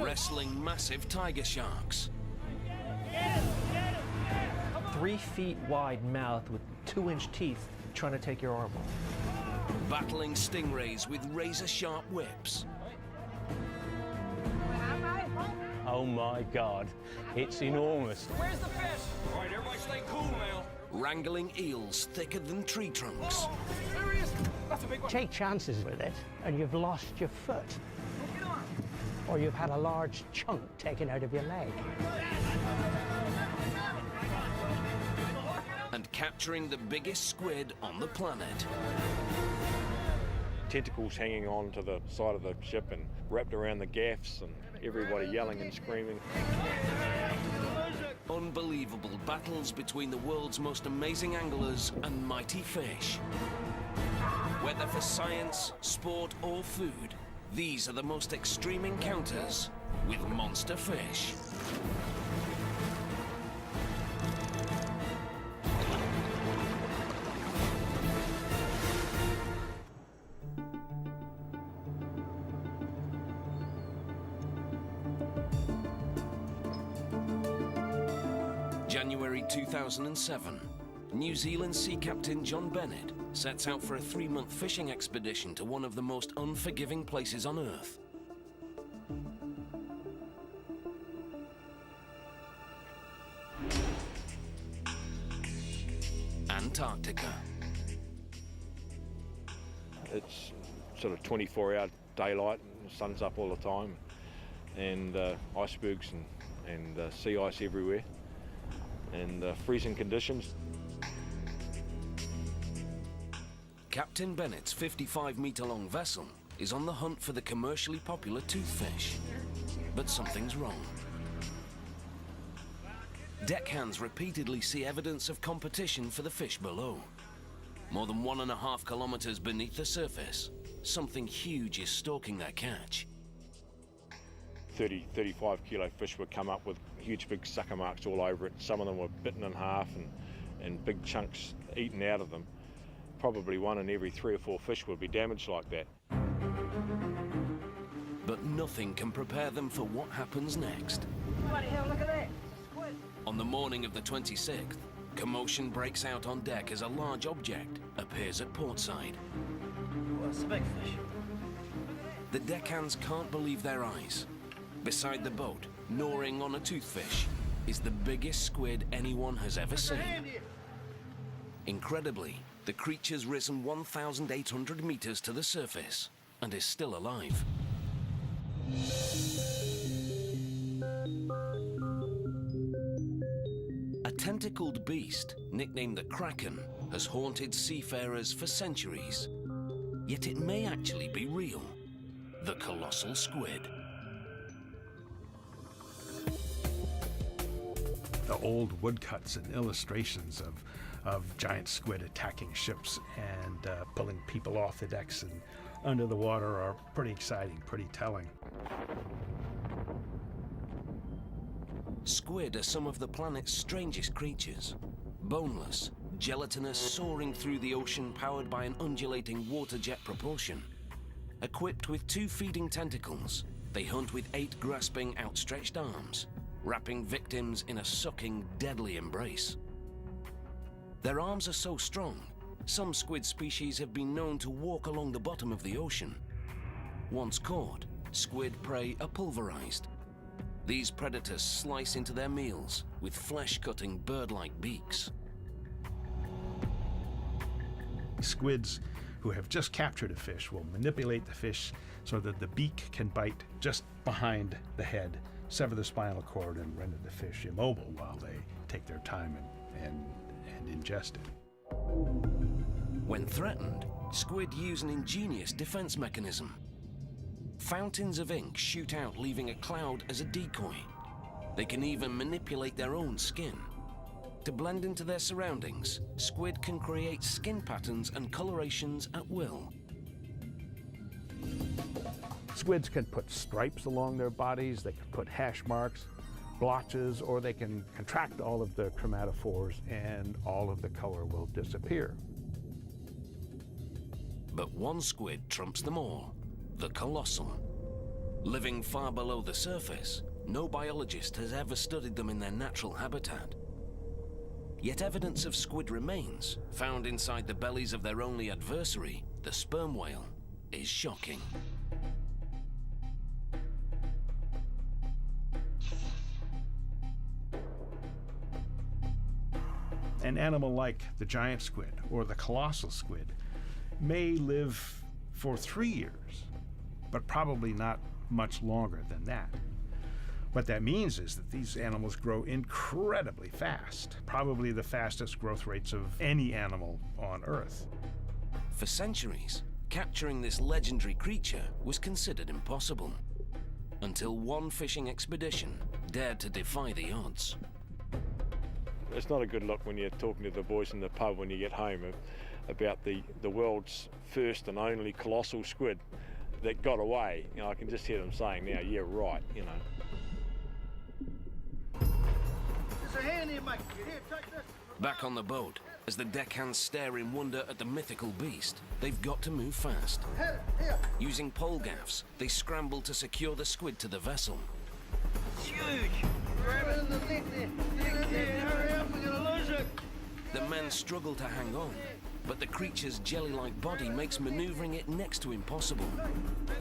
wrestling massive tiger sharks. 3 feet wide mouth with 2-inch teeth trying to take your arm off. Battling stingrays with razor-sharp whips. Oh my God, it's enormous. Where's the fish? All right, everybody stay cool now. Wrangling eels thicker than tree trunks. There he is. That's a big one. Take chances with it and you've lost your foot. Or you've had a large chunk taken out of your leg. And capturing the biggest squid on the planet. Tentacles hanging on to the side of the ship and wrapped around the gaffs and everybody yelling and screaming. Unbelievable battles between the world's most amazing anglers and mighty fish. Whether for science, sport or food, these are the most extreme encounters with monster fish. January 2007, New Zealand Sea Captain John Bennett sets out for a 3-month fishing expedition to one of the most unforgiving places on Earth. Antarctica. It's sort of 24-hour daylight, and the sun's up all the time, and icebergs and sea ice everywhere, and freezing conditions. Captain Bennett's 55-meter-long vessel is on the hunt for the commercially popular toothfish. But something's wrong. Deckhands repeatedly see evidence of competition for the fish below. More than 1.5 kilometers beneath the surface, something huge is stalking their catch. 35 kilo fish would come up with huge big sucker marks all over it. Some of them were bitten in half and big chunks eaten out of them. Probably 1 in every 3 or 4 fish would be damaged like that. But nothing can prepare them for what happens next. Bloody hell, look at that. Squid. On the morning of the 26th, commotion breaks out on deck as a large object appears at portside. Well, it's a big fish. The deckhands can't believe their eyes. Beside the boat, gnawing on a toothfish, is the biggest squid anyone has ever seen. Incredibly, the creature's risen 1,800 meters to the surface and is still alive. A tentacled beast, nicknamed the Kraken, has haunted seafarers for centuries. Yet it may actually be real. The colossal squid. The old woodcuts and illustrations of giant squid attacking ships and pulling people off the decks and under the water are pretty exciting, pretty telling. Squid are some of the planet's strangest creatures. Boneless, gelatinous, soaring through the ocean powered by an undulating water jet propulsion. Equipped with 2 feeding tentacles, they hunt with 8 grasping, outstretched arms, wrapping victims in a sucking, deadly embrace. Their arms are so strong, some squid species have been known to walk along the bottom of the ocean. Once caught, squid prey are pulverized. These predators slice into their meals with flesh-cutting bird-like beaks. Squids who have just captured a fish will manipulate the fish so that the beak can bite just behind the head, sever the spinal cord, and render the fish immobile while they take their time and ingest it. When threatened, squid use an ingenious defense mechanism. Fountains of ink shoot out, leaving a cloud as a decoy. They can even manipulate their own skin. To blend into their surroundings, squid can create skin patterns and colorations at will. Squids can put stripes along their bodies, they can put hash marks, blotches, or they can contract all of the chromatophores and all of the color will disappear. But one squid trumps them all, the colossal. Living far below the surface, no biologist has ever studied them in their natural habitat. Yet evidence of squid remains, found inside the bellies of their only adversary, the sperm whale, is shocking. An animal like the giant squid or the colossal squid may live for 3 years, but probably not much longer than that. What that means is that these animals grow incredibly fast, probably the fastest growth rates of any animal on Earth. For centuries, capturing this legendary creature was considered impossible, until one fishing expedition dared to defy the odds. It's not a good look when you're talking to the boys in the pub when you get home about the world's first and only colossal squid that got away. You know, I can just hear them saying now, yeah, right, you know. There's a hand here, mate. Here, take this. Back on the boat, as the deckhands stare in wonder at the mythical beast, they've got to move fast. Here. Using pole gaffs, they scramble to secure the squid to the vessel. It's huge. Grab it in the neck there. Hurry up, we're gonna lose it. The men struggle to hang on, but the creature's jelly-like body makes maneuvering it next to impossible.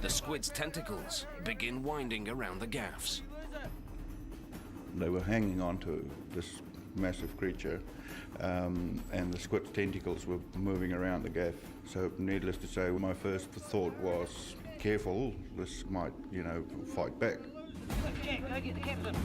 The squid's tentacles begin winding around the gaffs. They were hanging on to this massive creature, and the squid's tentacles were moving around the gaff. So needless to say, my first thought was, careful, this might, fight back. Jack, go get the captain.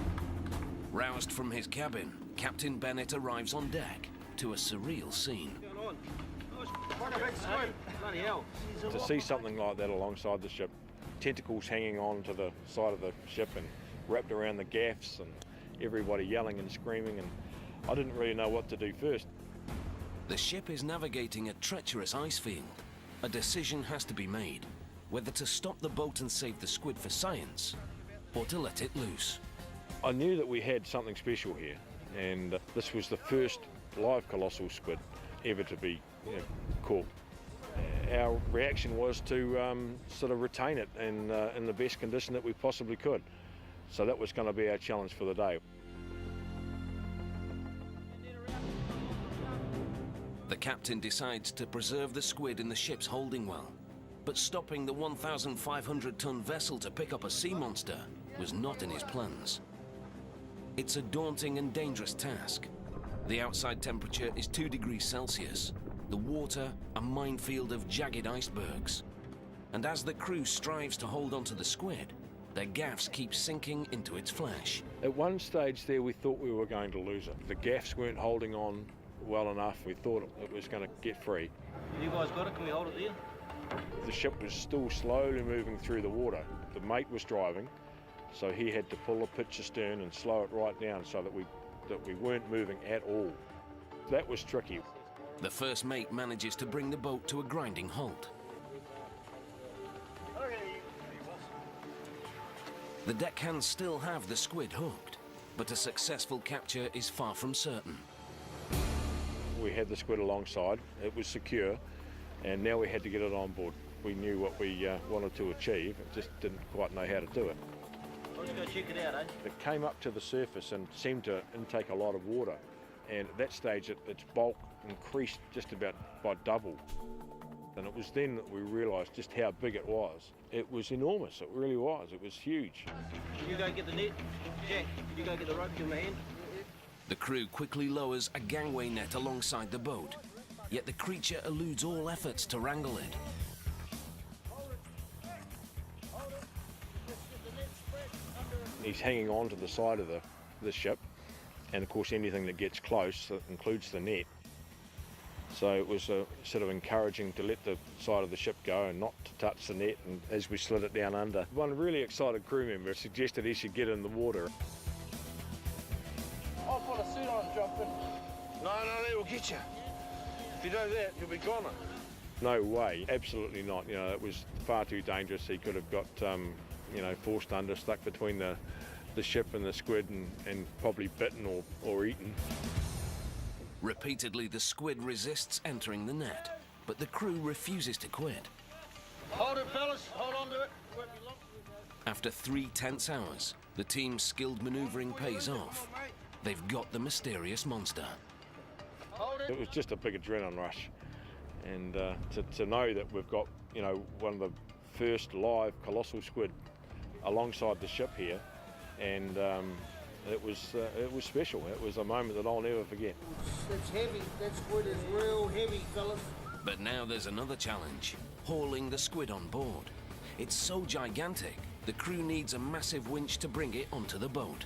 Roused from his cabin, Captain Bennett arrives on deck to a surreal scene. What a big squid. Bloody hell. To see something like that alongside the ship, tentacles hanging on to the side of the ship and wrapped around the gaffs and everybody yelling and screaming, and I didn't really know what to do first. The ship is navigating a treacherous ice field. A decision has to be made, whether to stop the boat and save the squid for science, or to let it loose. I knew that we had something special here, and this was the first live colossal squid ever to be caught. Our reaction was to sort of retain it in the best condition that we possibly could. So that was going to be our challenge for the day. The captain decides to preserve the squid in the ship's holding well, but stopping the 1,500-ton vessel to pick up a sea monster was not in his plans. It's a daunting and dangerous task. The outside temperature is 2 degrees Celsius, the water a minefield of jagged icebergs. And as the crew strives to hold onto the squid, their gaffs keep sinking into its flesh. At one stage there we thought we were going to lose it. The gaffs weren't holding on well enough. We thought it was going to get free. You guys got it? Can we hold it there? The ship was still slowly moving through the water. The mate was driving, so he had to pull the pitch astern and slow it right down so that we weren't moving at all. That was tricky. The first mate manages to bring the boat to a grinding halt. The deckhands still have the squid hooked, but a successful capture is far from certain. We had the squid alongside, it was secure, and now we had to get it on board. We knew what we wanted to achieve, just didn't quite know how to do it. Let's go check it out, eh? It came up to the surface and seemed to intake a lot of water, and at that stage its bulk increased just about by double. And it was then that we realised just how big it was. It was enormous, it really was. It was huge. You go get the net. Jack, you go get the rope, give me a hand. The crew quickly lowers a gangway net alongside the boat, yet the creature eludes all efforts to wrangle it. He's hanging on to the side of the ship, and of course anything that gets close, that includes the net. So it was sort of encouraging to let the side of the ship go and not to touch the net, and as we slid it down under. One really excited crew member suggested he should get in the water. I'll put a suit on and jump in. No, it'll get you. If you do that, you'll be goner. No way, absolutely not. You know, it was far too dangerous. He could have got, forced under, stuck between the ship and the squid and probably bitten or eaten. Repeatedly, the squid resists entering the net, but the crew refuses to quit. Hold it, fellas. Hold on to it. Won't be long. After 3 tense hours, the team's skilled maneuvering pays off. They've got the mysterious monster. It was just a big adrenaline rush, and to know that we've got, you know, one of the first live colossal squid alongside the ship here, and it was special. It was a moment that I'll never forget. It's heavy. That squid is real heavy, fellas. But now there's another challenge, hauling the squid on board. It's so gigantic, the crew needs a massive winch to bring it onto the boat.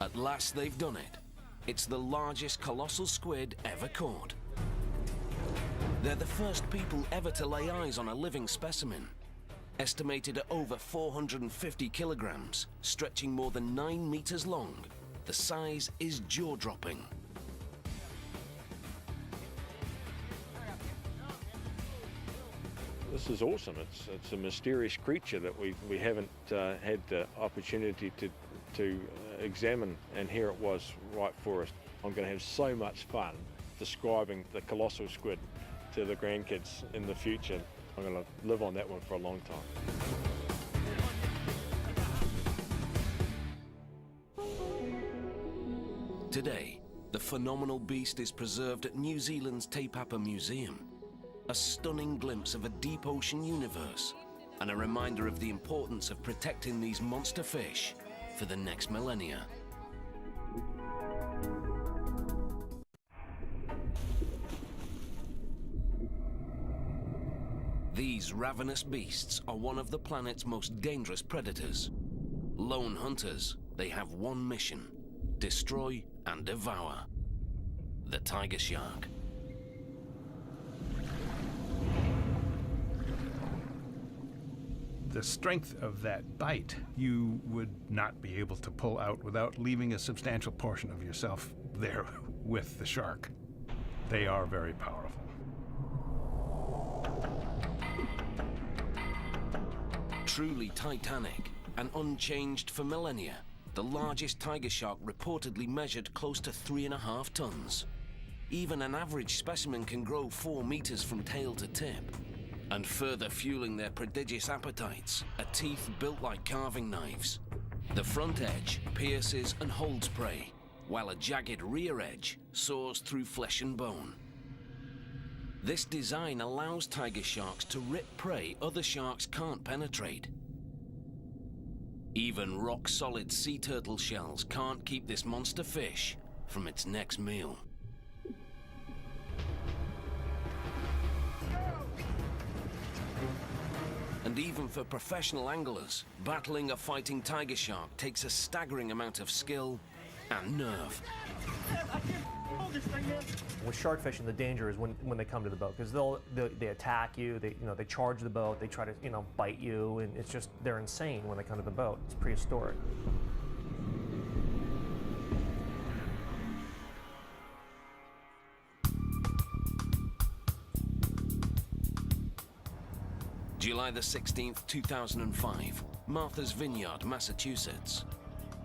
At last they've done it. It's the largest colossal squid ever caught. They're the first people ever to lay eyes on a living specimen. Estimated at over 450 kilograms, stretching more than 9 meters long, the size is jaw-dropping. This is awesome. It's a mysterious creature that we haven't had the opportunity to examine, and here it was right for us. I'm going to have so much fun describing the colossal squid to the grandkids in the future. I'm going to live on that one for a long time. Today, the phenomenal beast is preserved at New Zealand's Te Papa Museum. A stunning glimpse of a deep ocean universe, and a reminder of the importance of protecting these monster fish for the next millennia. These ravenous beasts are one of the planet's most dangerous predators. Lone hunters, they have one mission: destroy and devour. The tiger shark. The strength of that bite you would not be able to pull out without leaving a substantial portion of yourself there with the shark. They are very powerful. Truly titanic and unchanged for millennia, the largest tiger shark reportedly measured close to 3.5 tons. Even an average specimen can grow 4 meters from tail to tip. And further fueling their prodigious appetites are teeth built like carving knives. The front edge pierces and holds prey, while a jagged rear edge saws through flesh and bone. This design allows tiger sharks to rip prey other sharks can't penetrate. Even rock-solid sea turtle shells can't keep this monster fish from its next meal. And even for professional anglers, battling a fighting tiger shark takes a staggering amount of skill and nerve. With shark fishing, the danger is when they come to the boat, because they attack you, they charge the boat, they try to bite you, and it's just, they're insane when they come to the boat. It's prehistoric. July the 16th, 2005, Martha's Vineyard, Massachusetts.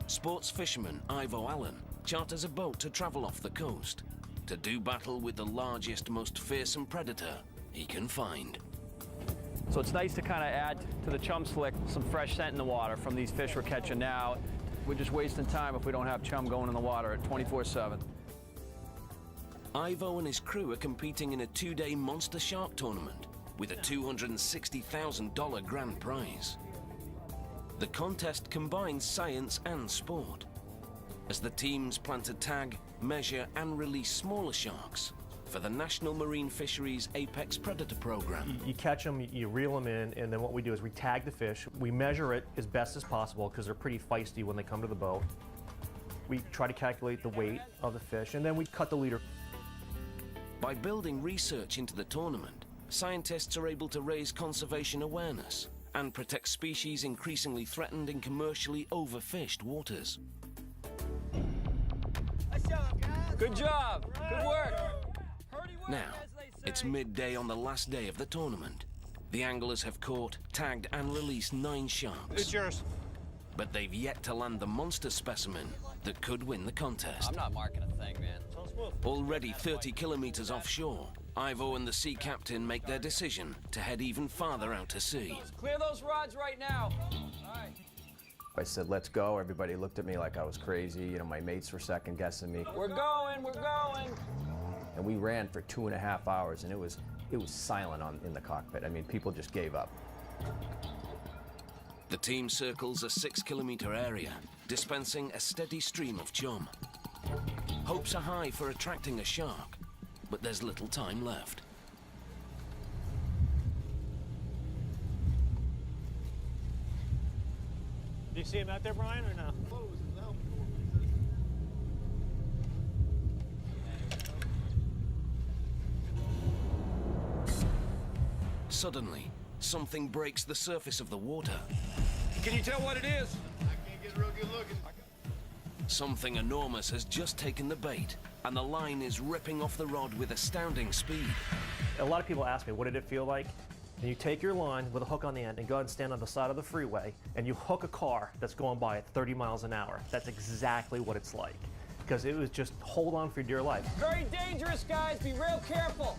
Sports fisherman Ivo Allen charters a boat to travel off the coast to do battle with the largest, most fearsome predator he can find. So it's nice to kind of add to the chum slick some fresh scent in the water from these fish we're catching now. We're just wasting time if we don't have chum going in the water at 24/7. Ivo and his crew are competing in a 2-day monster shark tournament with a $260,000 grand prize. The contest combines science and sport, as the teams plan to tag, measure, and release smaller sharks for the National Marine Fisheries Apex Predator Program. You catch them, you reel them in, and then what we do is we tag the fish. We measure it as best as possible because they're pretty feisty when they come to the boat. We try to calculate the weight of the fish, and then we cut the leader. By building research into the tournament, scientists are able to raise conservation awareness and protect species increasingly threatened in commercially overfished waters. Good job. Good work. Now, it's midday on the last day of the tournament. The anglers have caught, tagged, and released 9 sharks. It's yours. But they've yet to land the monster specimen that could win the contest. I'm not marking a thing, man. Already 30 kilometers offshore, Ivo and the sea captain make their decision to head even farther out to sea. Clear those rods right now. I said, let's go. Everybody looked at me like I was crazy. You know, my mates were second guessing me. We're going, we're going. And we ran for 2.5 hours, and it was silent in the cockpit. I mean, people just gave up. The team circles a 6-kilometer area, dispensing a steady stream of chum. Hopes are high for attracting a shark, but there's little time left. Do you see him out there, Brian, or no? Suddenly, something breaks the surface of the water. Can you tell what it is? I can't get real good looking. Something enormous has just taken the bait, and the line is ripping off the rod with astounding speed. A lot of people ask me, what did it feel like? And you take your line with a hook on the end and go ahead and stand on the side of the freeway, and you hook a car that's going by at 30 miles an hour. That's exactly what it's like. Because it was just hold on for dear life. Very dangerous, guys. Be real careful.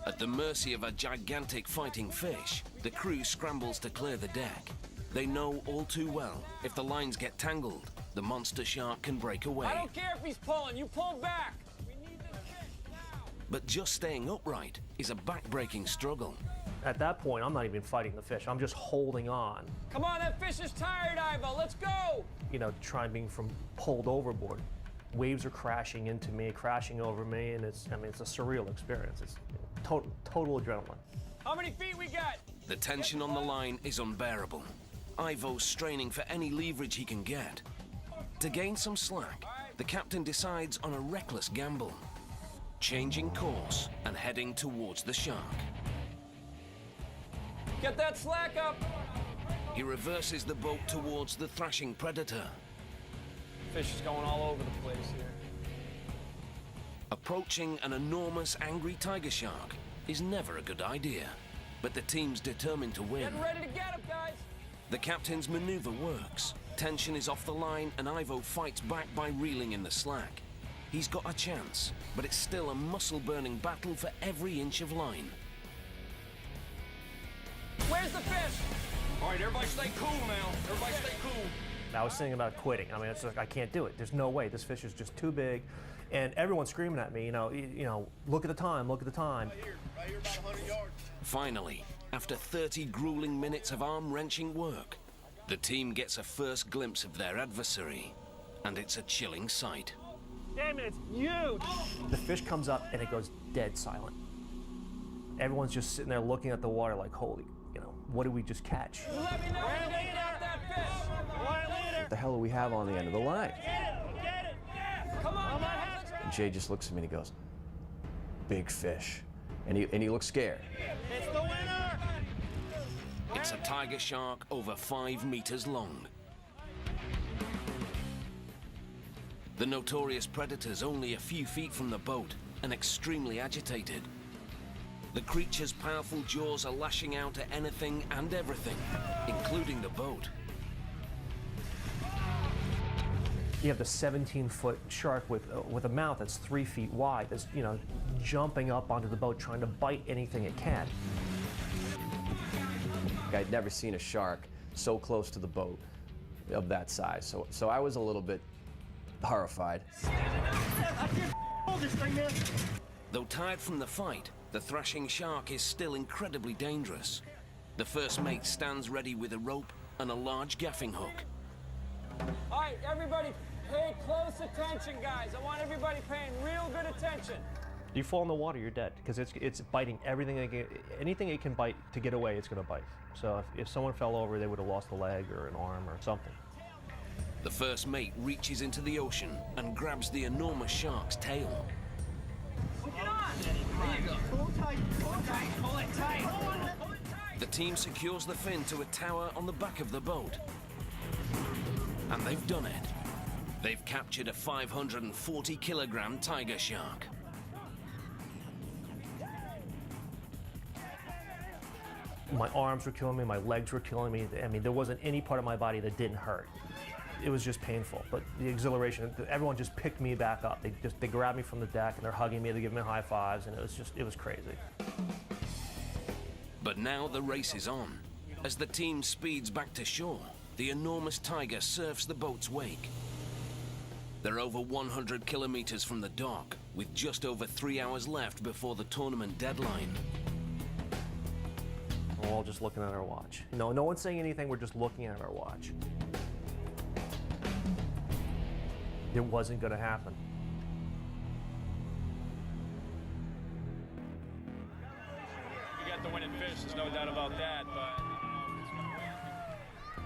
At the mercy of a gigantic fighting fish, the crew scrambles to clear the deck. They know all too well, if the lines get tangled, the monster shark can break away. I don't care if he's pulling. You pull back. We need this fish now. But just staying upright is a back-breaking struggle. At that point, I'm not even fighting the fish. I'm just holding on. Come on, that fish is tired, Ivo. Let's go. You know, trying being from pulled overboard. Waves are crashing into me, crashing over me, and it's a surreal experience. It's total adrenaline. How many feet we got? The tension on the line is unbearable. Ivo's straining for any leverage he can get. To gain some slack, the captain decides on a reckless gamble, changing course and heading towards the shark. Get that slack up. He reverses the boat towards the thrashing predator. Fish is going all over the place here. Approaching an enormous angry tiger shark is never a good idea, but the team's determined to win. Getting ready to get him, guys. The captain's maneuver works. Tension is off the line and Ivo fights back by reeling in the slack. He's got a chance, but it's still a muscle-burning battle for every inch of line. Where's the fish? All right, everybody stay cool now. Everybody stay cool. I was thinking about quitting. I mean, it's like, I can't do it. There's no way. This fish is just too big. And everyone's screaming at me, you know, look at the time, look at the time. Right here, about 100 yards. Finally, after 30 grueling minutes of arm-wrenching work, the team gets a first glimpse of their adversary, and it's a chilling sight. Damn it, it's huge! The fish comes up and it goes dead silent. Everyone's just sitting there looking at the water like, holy, what did we just catch? You let me know when you get out that fish. What the hell do we have on the end of the line? Get it. Come on, And Jay just looks at me and he goes, big fish. And he looks scared. It's the winner. It's a tiger shark over 5 meters long. The notorious predator's only a few feet from the boat and extremely agitated. The creature's powerful jaws are lashing out at anything and everything, including the boat. You have the 17-foot shark with a mouth that's 3 feet wide that's, jumping up onto the boat trying to bite anything it can. I'd never seen a shark so close to the boat of that size, so I was a little bit horrified. Though tired from the fight, the thrashing shark is still incredibly dangerous. The first mate stands ready with a rope and a large gaffing hook. All right, everybody, pay close attention, guys. I want everybody paying real good attention. You fall in the water, you're dead, because it's biting everything. Anything it can bite to get away, it's going to bite. So if someone fell over, they would have lost a leg or an arm or something. The first mate reaches into the ocean and grabs the enormous shark's tail. Get on! There you go. Pull tight, pull tight, pull it tight. Pull it tight. The team secures the fin to a tower on the back of the boat. And they've done it. They've captured a 540-kilogram tiger shark. My arms were killing me, my legs were killing me. I mean, there wasn't any part of my body that didn't hurt. it was just painful. But the exhilaration, everyone just picked me back up. They grabbed me from the deck and they're hugging me, they give me high fives, and it was crazy. But now the race is on. As the team speeds back to shore, the enormous tiger surfs the boat's wake. They're over 100 kilometers from the dock, with just over 3 hours left before the tournament deadline. We're all just looking at our watch. No one's saying anything, we're just looking at our watch. It wasn't going to happen. You got the winning fish, there's no doubt about that, but...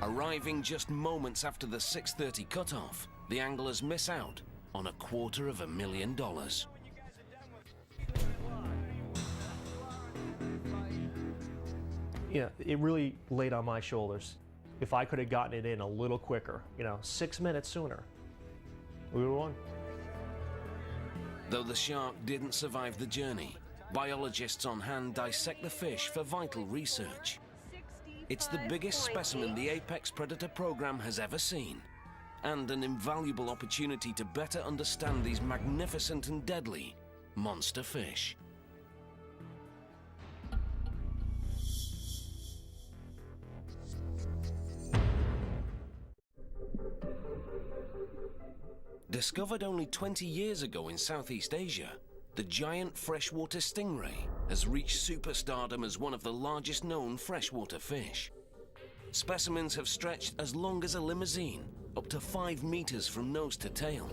Arriving just moments after the 6:30 cutoff, the anglers miss out on $250,000. Yeah, it really laid on my shoulders. If I could have gotten it in a little quicker, 6 minutes sooner, we would have won. Though the shark didn't survive the journey, biologists on hand dissect the fish for vital research. It's the biggest specimen the Apex Predator program has ever seen, and an invaluable opportunity to better understand these magnificent and deadly monster fish. Discovered only 20 years ago in Southeast Asia, the giant freshwater stingray has reached superstardom as one of the largest known freshwater fish. Specimens have stretched as long as a limousine, up to 5 meters from nose to tail.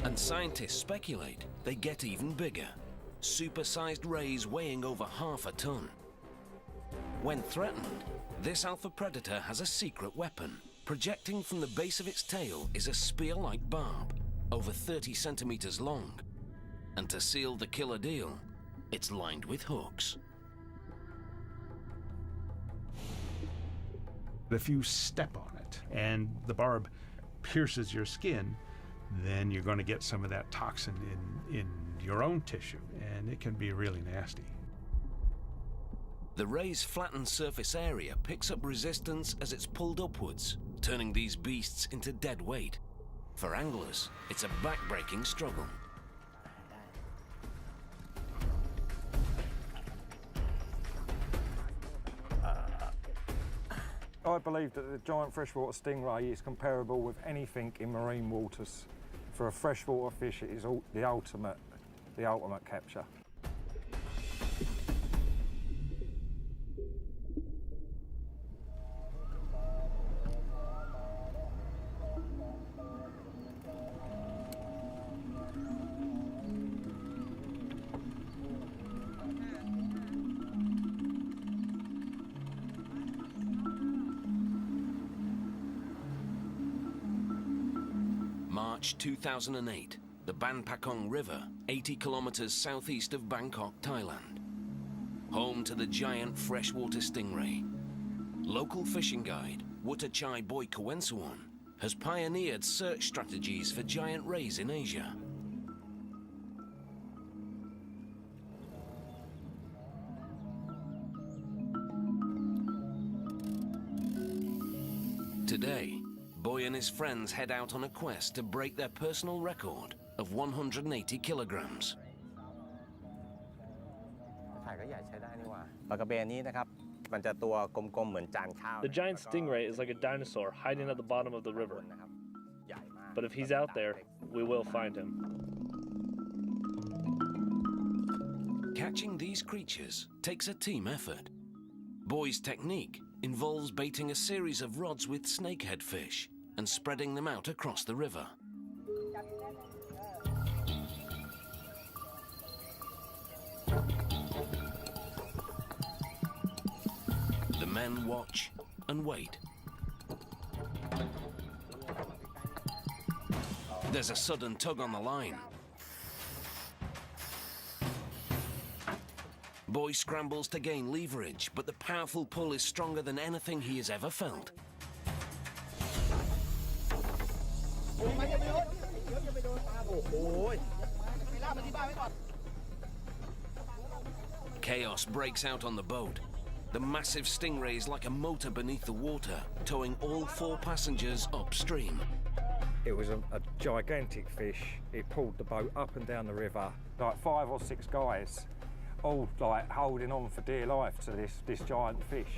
And scientists speculate they get even bigger, supersized rays weighing over half a ton. When threatened, this alpha predator has a secret weapon. Projecting from the base of its tail is a spear-like barb, over 30 centimeters long. And to seal the killer deal, it's lined with hooks. If you step on it and the barb pierces your skin, then you're going to get some of that toxin in your own tissue, and it can be really nasty. The ray's flattened surface area picks up resistance as it's pulled upwards, turning these beasts into dead weight. For anglers, it's a back-breaking struggle. I believe that the giant freshwater stingray is comparable with anything in marine waters. For a freshwater fish, it is the ultimate capture. March 2008, the Ban Pakong River, 80 kilometers southeast of Bangkok, Thailand. Home to the giant freshwater stingray. Local fishing guide, Wutachai Boy Kawensuon, has pioneered search strategies for giant rays in Asia. Today, Boy and his friends head out on a quest to break their personal record of 180 kilograms. The giant stingray is like a dinosaur hiding at the bottom of the river. But if he's out there, we will find him. Catching these creatures takes a team effort. Boy's technique involves baiting a series of rods with snakehead fish and spreading them out across the river. The men watch and wait. There's a sudden tug on the line. Boy scrambles to gain leverage, but the powerful pull is stronger than anything he has ever felt. Chaos breaks out on the boat. The massive stingray is like a motor beneath the water, towing all 4 passengers upstream. It was a gigantic fish. It pulled the boat up and down the river. Like 5 or 6 guys, all like holding on for dear life to this giant fish.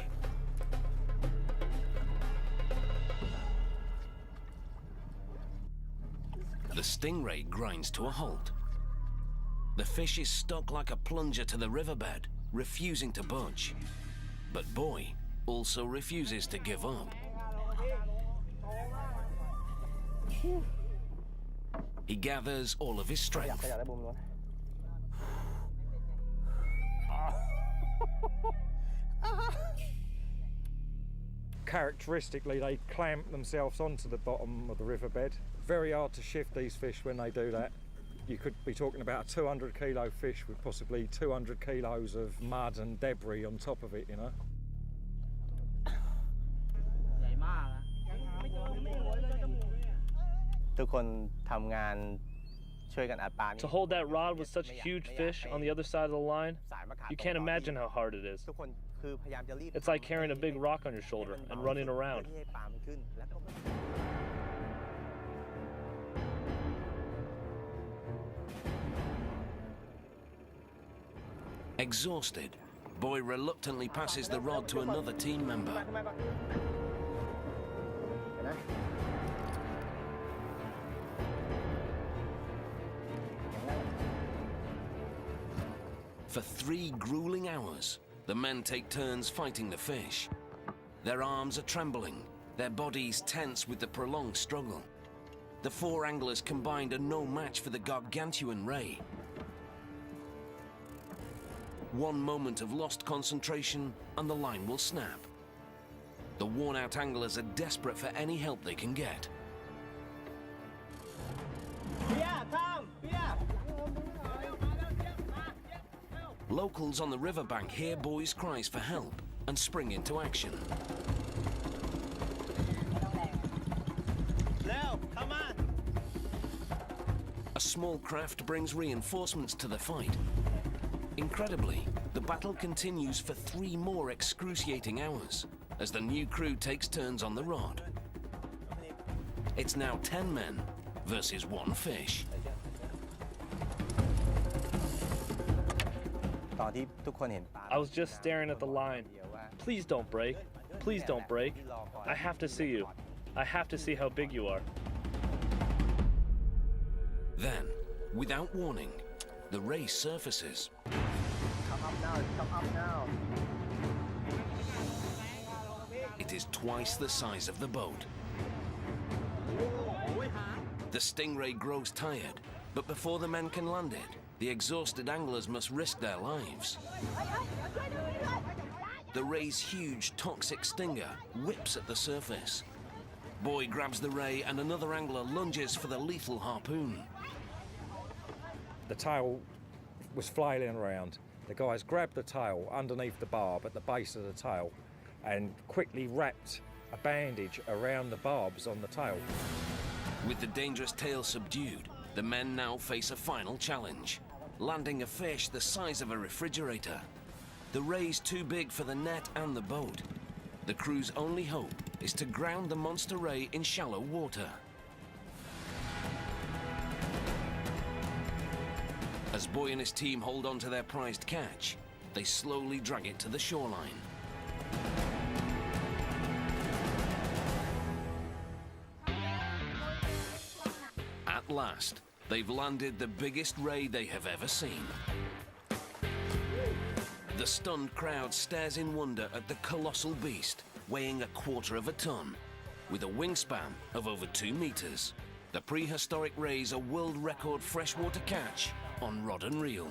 The stingray grinds to a halt. The fish is stuck like a plunger to the riverbed, refusing to budge. But Boy also refuses to give up. He gathers all of his strength. Characteristically, they clamp themselves onto the bottom of the riverbed. Very hard to shift these fish when they do that. You could be talking about a 200-kilo fish with possibly 200 kilos of mud and debris on top of it, you know. To hold that rod with such a huge fish on the other side of the line, you can't imagine how hard it is. It's like carrying a big rock on your shoulder and running around. Exhausted, Boy reluctantly passes the rod to another team member. For 3 grueling hours, the men take turns fighting the fish. Their arms are trembling, their bodies tense with the prolonged struggle. The 4 anglers combined are no match for the gargantuan ray. One moment of lost concentration and the line will snap. The worn-out anglers are desperate for any help they can get. Locals on the riverbank hear Boy's cries for help and spring into action. Come on! A small craft brings reinforcements to the fight. Incredibly, the battle continues for 3 more excruciating hours as the new crew takes turns on the rod. It's now 10 men versus 1 fish. I was just staring at the line. Please don't break. Please don't break. I have to see you. I have to see how big you are. Then, without warning, the ray surfaces. Come up now. It is twice the size of the boat. The stingray grows tired, but before the men can land it, the exhausted anglers must risk their lives. The ray's huge toxic stinger whips at the surface. Boy grabs the ray and another angler lunges for the lethal harpoon. The tail was flailing around. The guys grabbed the tail underneath the barb at the base of the tail and quickly wrapped a bandage around the barbs on the tail. With the dangerous tail subdued, the men now face a final challenge, landing a fish the size of a refrigerator. The ray's too big for the net and the boat. The crew's only hope is to ground the monster ray in shallow water. As Boy and his team hold on to their prized catch, they slowly drag it to the shoreline. At last, they've landed the biggest ray they have ever seen. The stunned crowd stares in wonder at the colossal beast, weighing 1/4 ton, with a wingspan of over 2 meters. The prehistoric ray's a world record freshwater catch on rod and reel.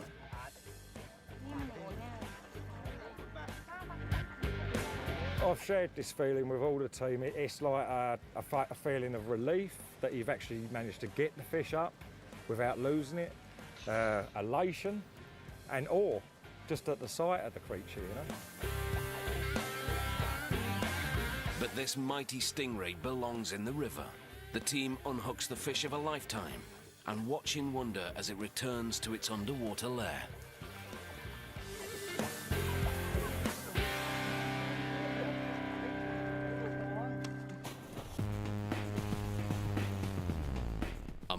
I've shared this feeling with all the team. It's like a feeling of relief that you've actually managed to get the fish up without losing it, elation and awe just at the sight of the creature, you know. But this mighty stingray belongs in the river. The team unhooks the fish of a lifetime and watch in wonder as it returns to its underwater lair.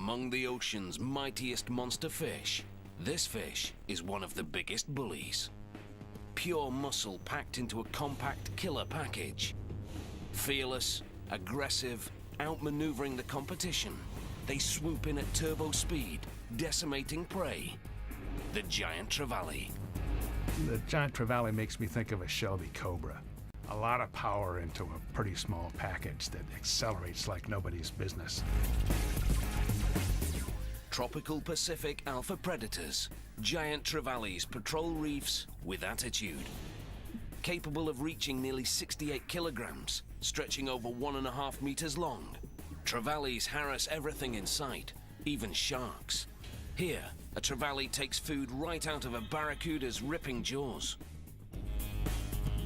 Among the ocean's mightiest monster fish, this fish is one of the biggest bullies. Pure muscle packed into a compact killer package. Fearless, aggressive, outmaneuvering the competition, they swoop in at turbo speed, decimating prey. The giant trevally. The giant trevally makes me think of a Shelby Cobra. A lot of power into a pretty small package that accelerates like nobody's business. Tropical Pacific alpha predators, giant trevallies patrol reefs with attitude. Capable of reaching nearly 68 kilograms, stretching over 1.5 meters long, trevallies harass everything in sight, even sharks. Here, a trevally takes food right out of a barracuda's ripping jaws.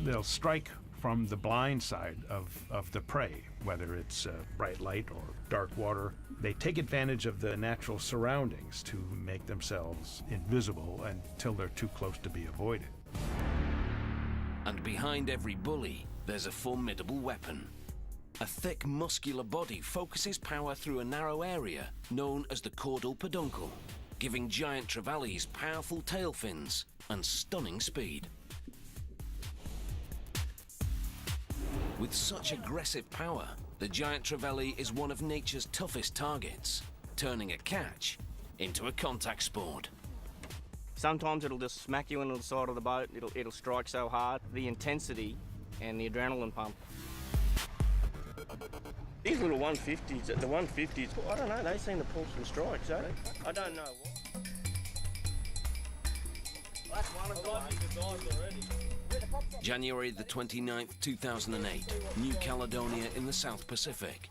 They'll strike from the blind side of the prey, whether it's bright light or dark water. They take advantage of the natural surroundings to make themselves invisible until they're too close to be avoided. And behind every bully, there's a formidable weapon. A thick, muscular body focuses power through a narrow area known as the caudal peduncle, giving giant trevallies powerful tail fins and stunning speed. With such aggressive power, the giant trevally is one of nature's toughest targets, turning a catch into a contact sport. Sometimes it'll just smack you into the side of the boat, it'll strike so hard. The intensity and the adrenaline pump. These little 150s, the 150s, I don't know, they seem to pull some strikes, eh? I don't know what. That's one of them. January the 29th, 2008, New Caledonia in the South Pacific.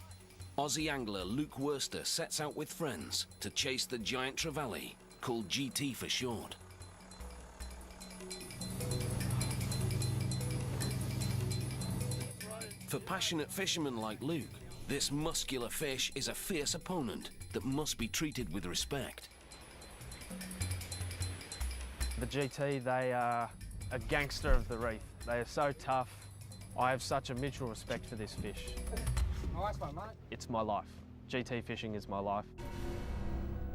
Aussie angler Luke Worster sets out with friends to chase the giant trevally, called GT for short. For passionate fishermen like Luke, this muscular fish is a fierce opponent that must be treated with respect. The GT, they are a gangster of the reef. They are so tough. I have such a mutual respect for this fish. Nice one, mate. It's my life. GT fishing is my life.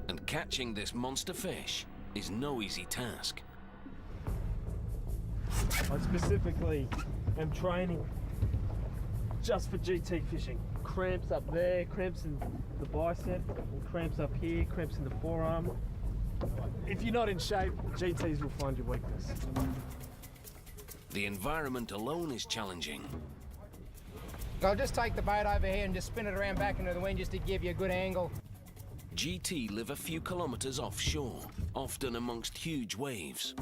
And catching this monster fish is no easy task. I specifically am training just for GT fishing. Cramps up there, cramps in the bicep, and cramps up here, cramps in the forearm. If you're not in shape, GTs will find your weakness. The environment alone is challenging. I'll just take the boat over here and just spin it around back into the wind just to give you a good angle. GT live a few kilometers offshore, often amongst huge waves.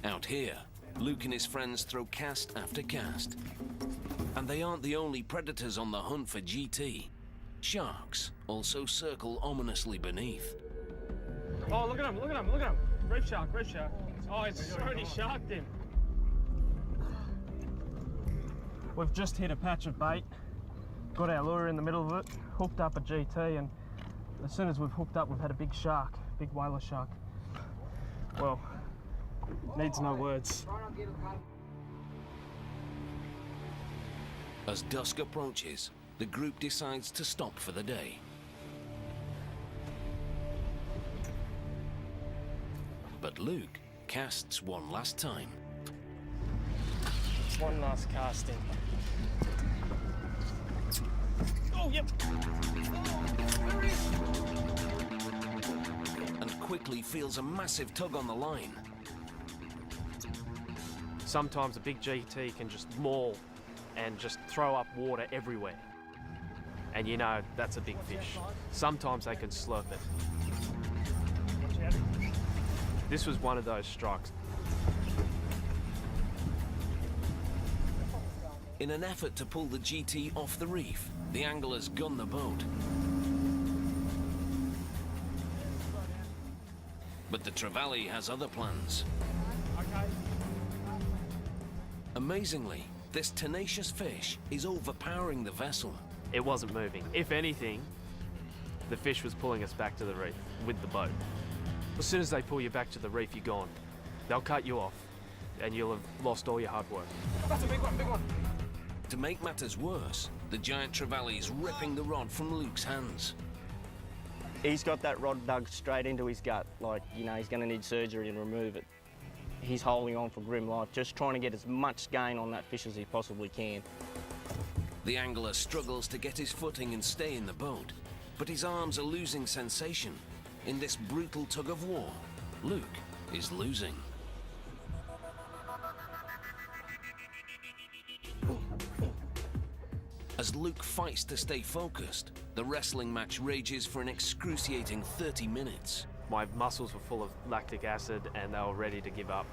Out here, Luke and his friends throw cast after cast. And they aren't the only predators on the hunt for GT. Sharks also circle ominously beneath. Oh, look at him, look at him, look at him. Reef shark, reef shark. Oh, it's already sharked him. We've just hit a patch of bait, got our lure in the middle of it, hooked up a GT, and as soon as we've hooked up, we've had a big shark, big whaler shark. Well, needs no words. As dusk approaches, the group decides to stop for the day. But Luke casts one last time. One last casting. Oh, yep. And quickly feels a massive tug on the line. Sometimes a big GT can just maul and just throw up water everywhere. And you know, that's a big fish. Sometimes they can slurp it. This was one of those strikes. In an effort to pull the GT off the reef, the anglers gun the boat. But the trevally has other plans. Amazingly, this tenacious fish is overpowering the vessel. It wasn't moving. If anything, the fish was pulling us back to the reef with the boat. As soon as they pull you back to the reef, you're gone. They'll cut you off, and you'll have lost all your hard work. That's a big one, big one. To make matters worse, the giant trevally is ripping the rod from Luke's hands. He's got that rod dug straight into his gut, like, you know, he's going to need surgery to remove it. He's holding on for grim life, just trying to get as much gain on that fish as he possibly can. The angler struggles to get his footing and stay in the boat, but his arms are losing sensation. In this brutal tug of war, Luke is losing. As Luke fights to stay focused, the wrestling match rages for an excruciating 30 minutes. My muscles were full of lactic acid and they were ready to give up.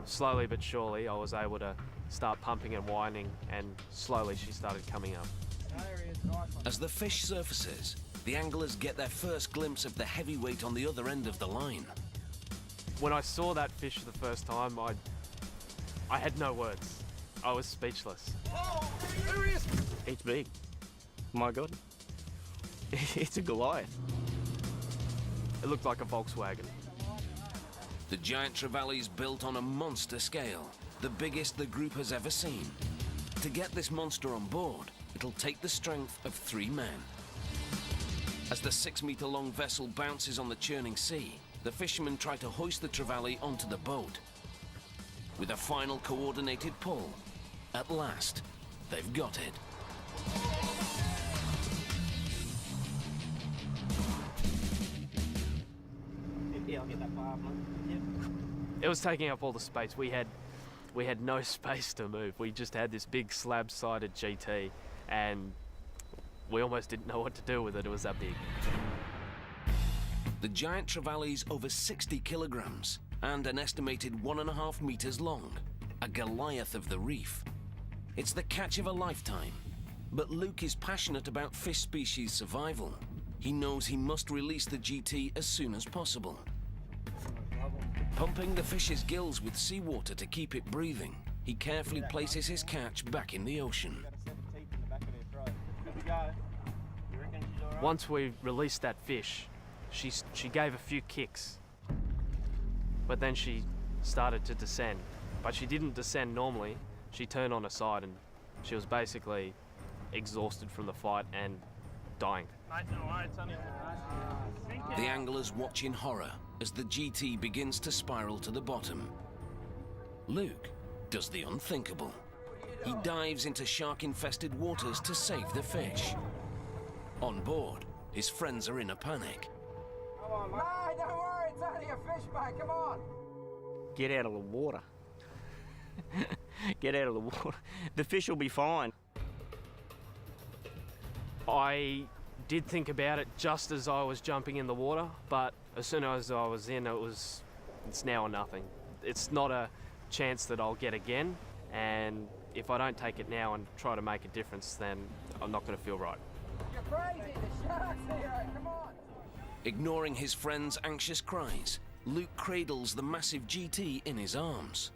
Slowly but surely, I was able to start pumping and whining, and slowly she started coming up. As the fish surfaces, the anglers get their first glimpse of the heavyweight on the other end of the line. When I saw that fish for the first time, I had no words. I was speechless. Oh, there he is! It's big. My God. It's a Goliath. It looked like a Volkswagen. The giant trevally is built on a monster scale, the biggest the group has ever seen. To get this monster on board, it'll take the strength of 3 men. As the 6-meter-long vessel bounces on the churning sea, the fishermen try to hoist the trevally onto the boat. With a final coordinated pull, at last, they've got it. Yeah, I'll get that far. Yep. It was taking up all the space. We had no space to move. We just had this big slab-sided GT, and we almost didn't know what to do with it. It was that big. The giant trevally is over 60 kilograms and an estimated 1.5 meters long, a Goliath of the reef. It's the catch of a lifetime, but Luke is passionate about fish species survival. He knows he must release the GT as soon as possible. Pumping the fish's gills with seawater to keep it breathing, he carefully places his catch back in the ocean. Once we released that fish, she gave a few kicks, but then she started to descend. But she didn't descend normally. She turned on her side and she was basically exhausted from the fight and dying. The anglers watch in horror as the GT begins to spiral to the bottom. Luke does the unthinkable. He dives into shark-infested waters to save the fish. On board, his friends are in a panic. Come on, mate. No, don't worry. It's only a fish, mate. Come on. Get out of the water. Get out of the water. The fish will be fine. I did think about it just as I was jumping in the water, but as soon as I was in, it's now or nothing. It's not a chance that I'll get again, and if I don't take it now and try to make a difference, then I'm not going to feel right. You're crazy. The shark's here. Come on. Ignoring his friends' anxious cries, Luke cradles the massive GT in his arms.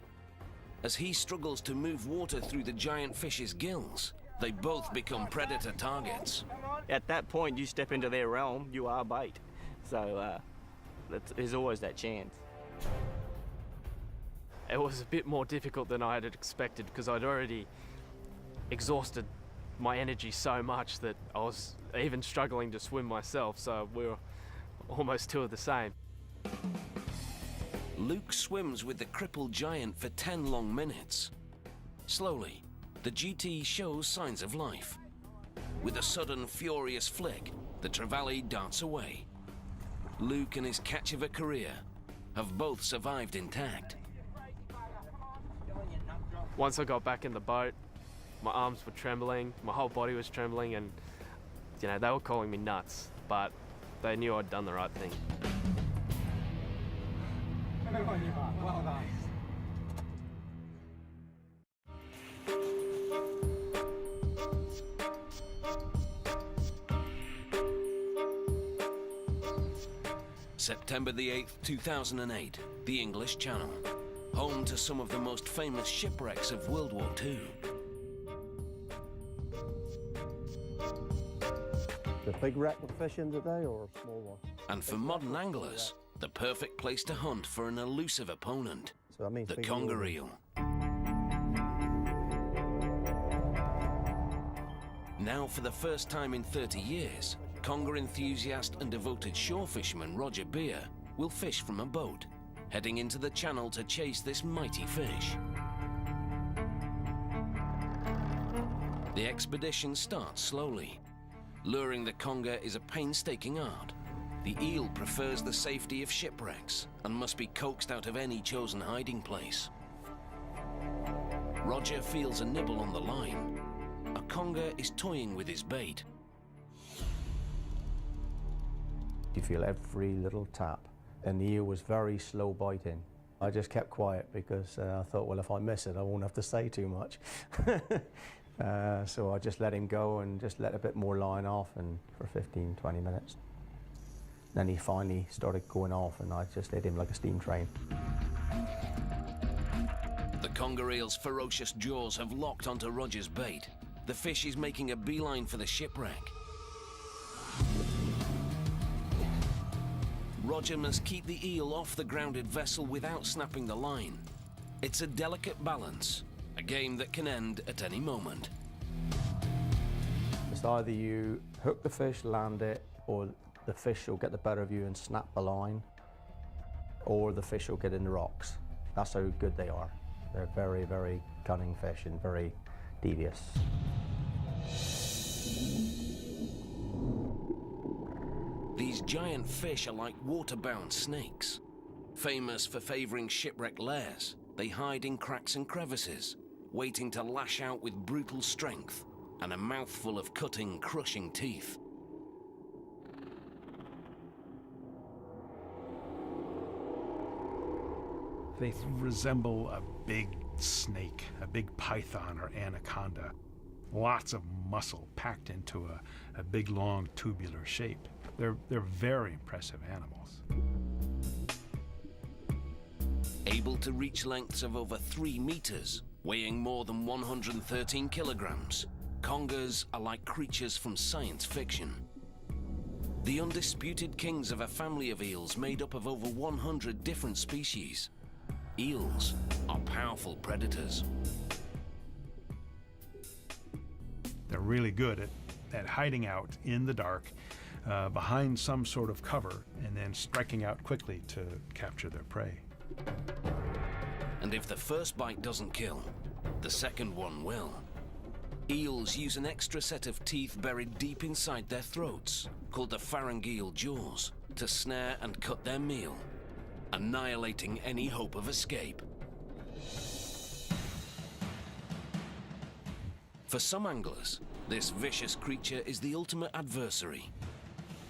As he struggles to move water through the giant fish's gills, they both become predator targets. At that point, you step into their realm, you are bait. So there's always that chance. It was a bit more difficult than I had expected because I'd already exhausted my energy so much that I was even struggling to swim myself, so we were almost two of the same. Luke swims with the crippled giant for 10 long minutes. Slowly, the GT shows signs of life. With a sudden, furious flick, the trevally darts away. Luke and his catch of a career have both survived intact. Once I got back in the boat, my arms were trembling, my whole body was trembling, and you know, they were calling me nuts, but they knew I'd done the right thing. Well done. September the 8th, 2008, the English Channel, home to some of the most famous shipwrecks of World War II. The big wreck with fish in today or a small one? And for modern anglers, the perfect place to hunt for an elusive opponent, So that means the big conger water. eel. Now, for the first time in 30 years, conger enthusiast and devoted shore fisherman Roger Beer will fish from a boat, heading into the channel to chase this mighty fish. The expedition starts slowly. Luring the conger is a painstaking art. The eel prefers the safety of shipwrecks and must be coaxed out of any chosen hiding place. Roger feels a nibble on the line. A conger is toying with his bait. You feel every little tap, and the eel was very slow biting. I just kept quiet because I thought, well, if I miss it, I won't have to say too much. So I just let him go and just let a bit more line off, and for 15, 20 minutes. Then he finally started going off, and I just hit him like a steam train. The conger eel's ferocious jaws have locked onto Roger's bait. The fish is making a beeline for the shipwreck. Roger must keep the eel off the grounded vessel without snapping the line. It's a delicate balance, a game that can end at any moment. It's either you hook the fish, land it, or the fish will get the better of you and snap the line, or the fish will get in the rocks. That's how good they are. They're very, very cunning fish and very devious. These giant fish are like water-bound snakes. Famous for favoring shipwreck lairs, they hide in cracks and crevices, waiting to lash out with brutal strength and a mouthful of cutting, crushing teeth. They resemble a big snake, a big python or anaconda. Lots of muscle packed into a big, long, tubular shape. They're very impressive animals. Able to reach lengths of over 3 meters, weighing more than 113 kilograms, congers are like creatures from science fiction. The undisputed kings of a family of eels made up of over 100 different species. Eels are powerful predators. They're really good at hiding out in the dark behind some sort of cover and then striking out quickly to capture their prey. And if the first bite doesn't kill, the second one will. Eels use an extra set of teeth buried deep inside their throats, called the pharyngeal jaws, to snare and cut their meal, annihilating any hope of escape. For some anglers, this vicious creature is the ultimate adversary.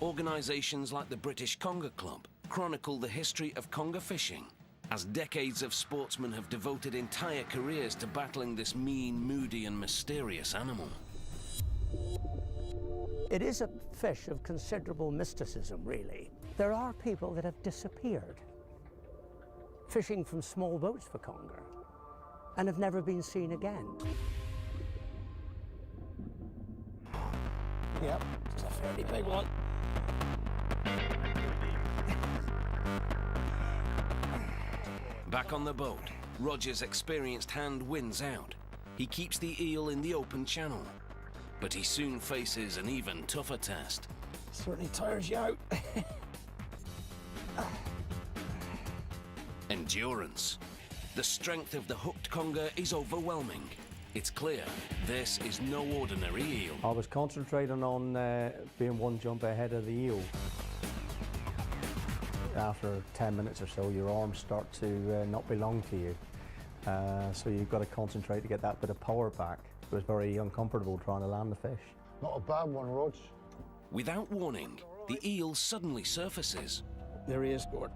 Organizations like the British Conger Club chronicle the history of conger fishing, as decades of sportsmen have devoted entire careers to battling this mean, moody, and mysterious animal. It is a fish of considerable mysticism, really. There are people that have disappeared, fishing from small boats for conger, and have never been seen again. Yep, it's a fairly big one. Back on the boat, Roger's experienced hand wins out. He keeps the eel in the open channel, but he soon faces an even tougher test. Certainly tires you out. Endurance. The strength of the hooked conger is overwhelming. It's clear this is no ordinary eel. I was concentrating on being one jump ahead of the eel. After 10 minutes or so, your arms start to not belong to you. So you've got to concentrate to get that bit of power back. It was very uncomfortable trying to land the fish. Not a bad one, Rog. Without warning, the eel suddenly surfaces. There he is, Gord.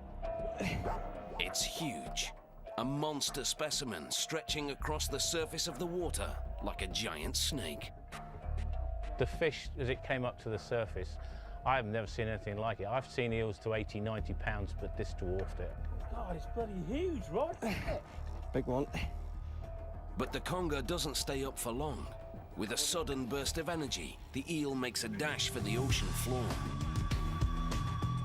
It's huge. A monster specimen stretching across the surface of the water like a giant snake. The fish, as it came up to the surface, I have never seen anything like it. I've seen eels to 80, 90 pounds, but this dwarfed it. God, it's bloody huge, right? Big one. But the conger doesn't stay up for long. With a sudden burst of energy, the eel makes a dash for the ocean floor.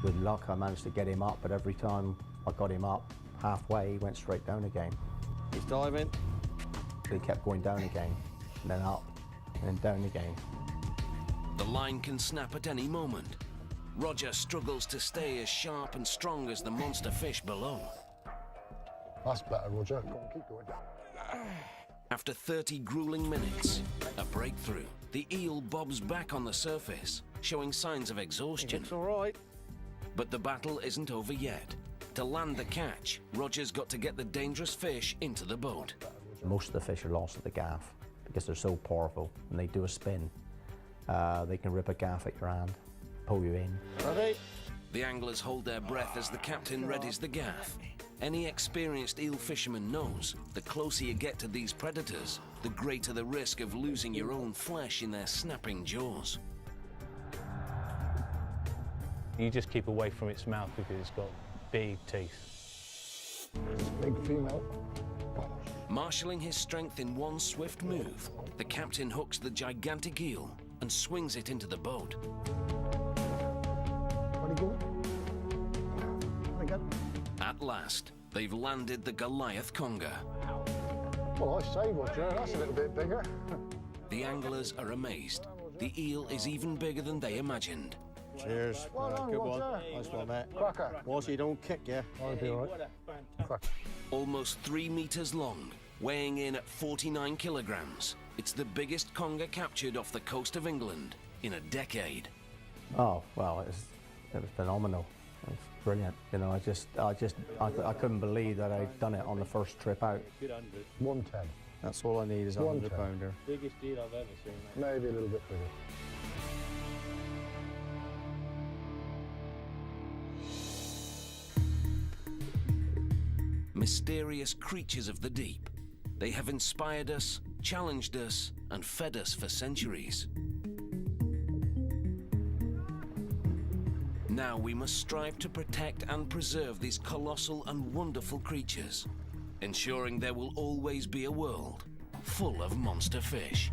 With luck, I managed to get him up, but every time I got him up, halfway, he went straight down again. He's diving. So he kept going down again, and then up, and then down again. The line can snap at any moment. Roger struggles to stay as sharp and strong as the monster fish below. That's better, Roger. Go on, keep going. After 30 grueling minutes, a breakthrough. The eel bobs back on the surface, showing signs of exhaustion. It's all right. But the battle isn't over yet. To land the catch, Roger's got to get the dangerous fish into the boat. Most of the fish are lost at the gaff because they're so powerful and they do a spin. They can rip a gaff at your hand, pull you in. Ready? The anglers hold their breath as the captain readies the gaff. Any experienced eel fisherman knows the closer you get to these predators, the greater the risk of losing your own flesh in their snapping jaws. You just keep away from its mouth because it's got big teeth. Big female. Marshalling his strength in one swift move, the captain hooks the gigantic eel and swings it into the boat. At last, they've landed the Goliath conger. Well, I say, Roger, that's a little bit bigger. The anglers are amazed. The eel is even bigger than they imagined. Cheers. Well done, Good Roger. one. Nice one, mate. Cracker. Once you don't kick you, I'll be all right. Cracker. Almost 3 meters long, weighing in at 49 kilograms. It's the biggest conger captured off the coast of England in a decade. Oh, well, it was phenomenal. It was brilliant. You know, I couldn't believe that I'd done it on the first trip out. 110. that's all I need is a 100 pounder. Biggest deal I've ever seen, mate. Maybe a little bit bigger. Mysterious creatures of the deep. They have inspired us, challenged us, and fed us for centuries. Now we must strive to protect and preserve these colossal and wonderful creatures, ensuring there will always be a world full of monster fish.